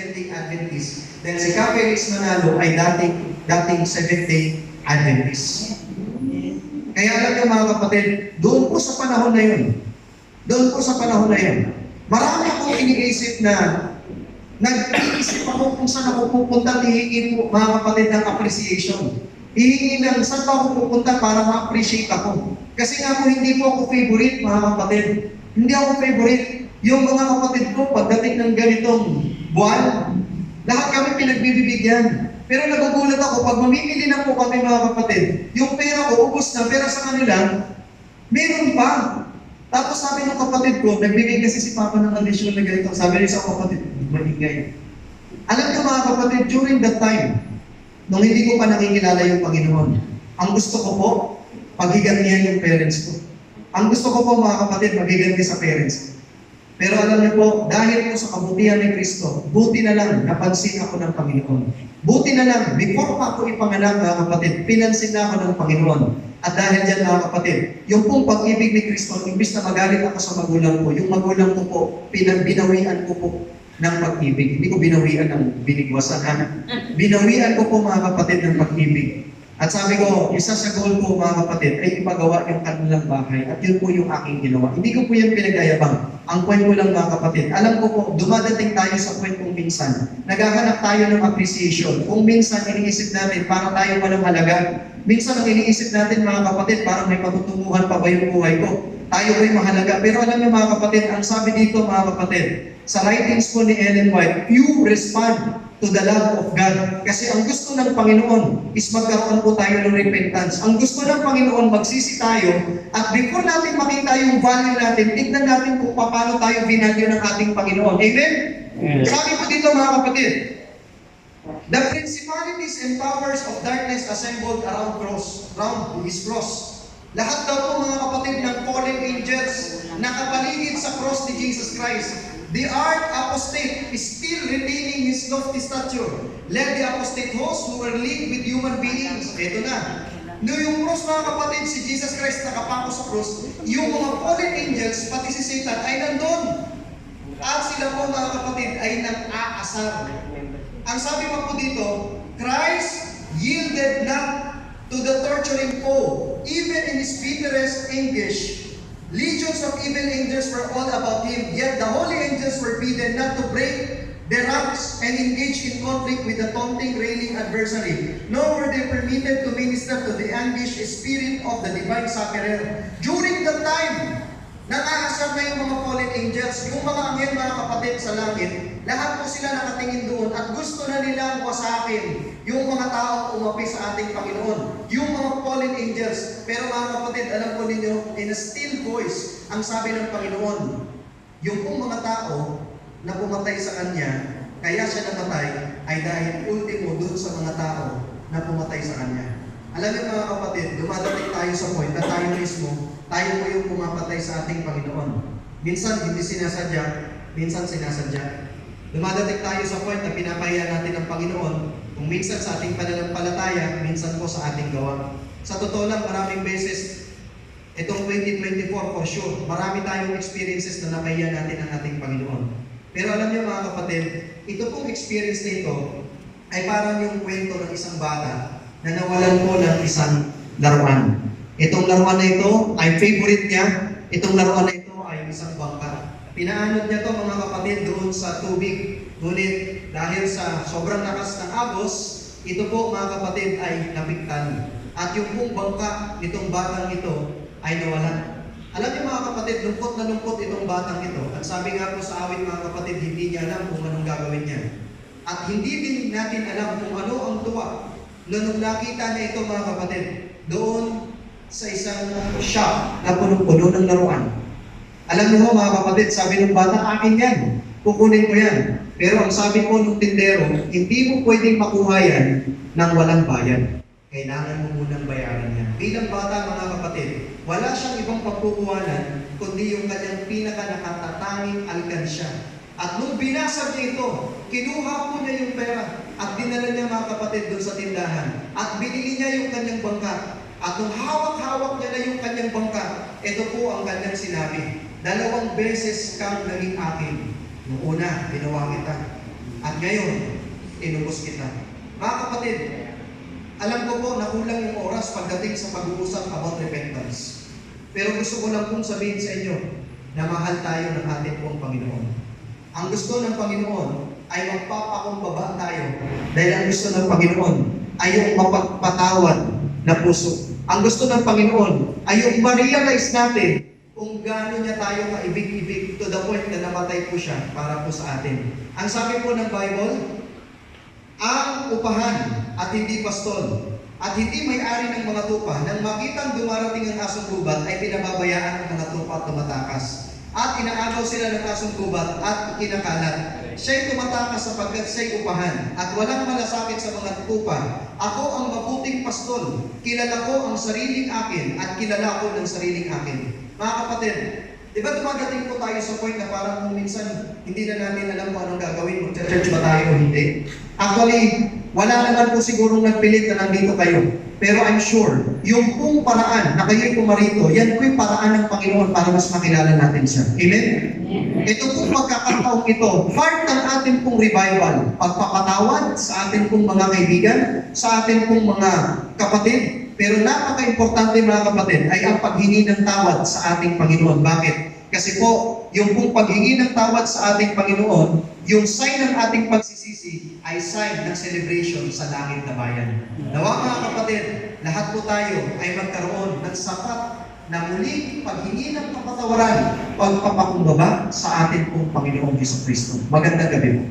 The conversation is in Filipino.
Seventh-day Adventist. Dahil si Ka Felix Manalo ay dating Seventh-day Adventist. Kaya alam niyo mga kapatid, doon po sa panahon na yun, marami akong iniisip na nag-iisip ako kung saan ako pupunta, hihingi po mga kapatid ng appreciation. Hihingi ng saan pa ako pupunta para ma-appreciate ako. Kasi nga po hindi po ako favorite mga kapatid. Hindi ako favorite. Yung mga kapatid ko, pagdating ng ganitong buwan, lahat kami pinagbibigyan. Pero nagugulat ako, pag mamimili na po kami mga kapatid, yung pera ko, ubos na, pero sa kanila, meron pa. Tapos sabi ng kapatid ko, nagbigay kasi si Papa ng addition na ganito. Sabi rin sa kapatid, maingay. Alam niyo mga kapatid, during that time, nung hindi ko pa nakikilala yung Panginoon, ang gusto ko po, paghigantihan yung parents ko. Ang gusto ko po mga kapatid, maghiganti sa parents ko. Pero alam niyo po, dahil po sa kabutihan ni Kristo, buti na lang napansin ako ng Panginoon. Buti na lang, before pa ako ipanganak mga kapatid, pinansin na ako ng Panginoon. At dahil dyan mga kapatid, yung pong pag-ibig ni Kristo, imbis na magalit ako sa magulang ko, yung magulang ko po, binawian ko po ng pag-ibig. Hindi ko binawian ng binigwasan. Binawian ko po mga kapatid ng pag-ibig. At sabi ko, isa sa goal ko mga kapatid ay ipagawa yung kanilang bahay. At yun po yung aking ginawa. Hindi ko po yan pinag-ayabang. Ang point ko lang mga kapatid, alam ko po, dumadating tayo sa point kung minsan. Naghahanap tayo ng appreciation. Kung minsan iniisip natin, para tayo walang halaga. Minsan ang iniisip natin mga kapatid, parang may patutunguhan pa ba yung buhay ko? Tayo ba'y mahalaga? Pero alam niyo mga kapatid, ang sabi dito mga kapatid, sa writings po ni Ellen White, you respond to the love of God. Kasi ang gusto ng Panginoon is magkaroon po tayo ng repentance. Ang gusto ng Panginoon, magsisi tayo, at before natin makita yung value natin, tignan natin kung paano tayo binalyo ng ating Panginoon. Amen? Sabi po dito mga kapatid, the principalities and powers of darkness assembled around His cross. Lahat daw po mga kapatid ng fallen angels nakapaligid sa cross ni Jesus Christ. The arch-apostate is still retaining his lofty stature, led the apostate host who were linked with human beings. Ito na. No, yung cross mga kapatid, si Jesus Christ nakapako sa cross, yung mga fallen angels, pati si Satan ay nandun. At sila po mga kapatid ay nag-aasar. Ang sabi pa po dito, Christ yielded not to the torturing foe, even in his bitterest anguish. Legions of evil angels were all about him, yet the holy angels were bidden not to break their ranks and engage in conflict with the taunting, railing adversary, nor were they permitted to minister to the anguished spirit of the divine sufferer. During the time, nakaasar na yung mga fallen angels, yung mga anghel mga kapatid sa langit, lahat po sila nakatingin doon at gusto na nilang wasakin yung mga taong umapi sa ating Panginoon, yung mga fallen angels. Pero mga kapatid, alam po ninyo, in a still voice, ang sabi ng Panginoon, yung pong mga tao na pumatay sa Kanya, kaya siya namatay, ay dahil ultimo doon sa mga tao na pumatay sa Kanya. Alam niyo mga kapatid, dumadating tayo sa point na tayo mismo, tayo po yung pumapatay sa ating Panginoon. Minsan hindi sinasadya, minsan sinasadya. Dumadating tayo sa point na pinapahiya natin ang Panginoon, kung minsan sa ating pananampalataya, minsan po sa ating gawa. Sa totoo lang, maraming beses, itong 2024 for sure, marami tayong experiences na napahiya natin ang ating Panginoon. Pero alam niyo mga kapatid, ito pong experience na ito ay parang yung kwento ng isang bata na nawalan po ng isang laruan. Itong laruan na ito ay favorite niya. Itong laruan na ito ay isang bangka. Pinaanod niya to mga kapatid doon sa tubig. Ngunit dahil sa sobrang lakas ng agos, ito po mga kapatid ay napiktan. At yung pong bangka nitong batang ito ay nawalan. Alam niyo mga kapatid, lungkot na lungkot itong batang ito. At sabi nga po sa awit mga kapatid, hindi niya alam kung anong gagawin niya. At hindi din natin alam kung ano ang tuwa. Nung nakita niya ito mga kapatid, doon sa isang shop na punong-puno ng laruan. Alam niyo mga kapatid, sabi ng bata, akin yan. Kukunin ko yan. Pero ang sabi po ng tindero, hindi mo pwedeng makuha yan ng walang bayad. Kailangan mo munang bayaran yan. Bilang bata mga kapatid, wala siyang ibang pagkukuhanan, kundi yung kanyang pinaka-nakatatanging alkansya. At nung binasag niya ito, kinuha po niya yung pera at dinala niya mga kapatid doon sa tindahan. At binili niya yung kanyang bangka. At nung hawak-hawak niya na yung kanyang bangka, ito po ang kanyang sinabi, 2 beses kang naging akin. Noong una, ginawa kita. At at ngayon, inubos kita. Mga kapatid, alam ko po na kulang yung oras pagdating sa pag-uusap about repentance. Pero gusto ko lang pong sabihin sa inyo na mahal tayo ng ating pong Panginoon. Ang gusto ng Panginoon ay magpapakumbaba tayo dahil ang gusto ng Panginoon ay yung mapagpatawad na puso. Ang gusto ng Panginoon ay yung ma-realize natin kung gaano niya tayo kaibig-ibig to the point na namatay po siya para po sa atin. Ang sabi po ng Bible, ang upahan at hindi pastol at hindi may-ari ng mga tupa nang makitang dumarating ang asong gubat ay pinababayaan ang mga tupa at tumatakas. At inaagaw sila ng asong gubat at kinakalat. Siya'y tumatakas sapagkat siya'y upahan at walang malasakit sa mga tupa. Ako ang mabuting pastol. Kilala ko ang sariling akin at kilala ko ng sariling akin. Mga kapatid, di ba dumadating po tayo sa point na parang kung minsan hindi na natin alam kung anong gagawin, mag-church ba tayo o hindi? Actually, wala naman po sigurong nagpilit na nandito kayo. Pero I'm sure, yung pong paraan na kayo'y pumarito, yan po yung paraan ng Panginoon para mas makilala natin siya. Amen? Ito pong pagkakataong ito, part ng ating pong revival, pagpapatawad sa ating pong mga kaibigan, sa ating pong mga kapatid. Pero napaka-importante mga kapatid ay ang paghingi ng tawad sa ating Panginoon. Bakit? Kasi po, yung pong paghingi ng tawad sa ating Panginoon, yung sign ng ating pagsisisi ay sign ng celebration sa langit na bayan. Nawa mga kapatid, lahat po tayo ay magkaroon ng sapat na muling paghingi ng kapatawaran, pagpapakumbaba sa ating pong Panginoong Jesucristo. Magandang gabi po.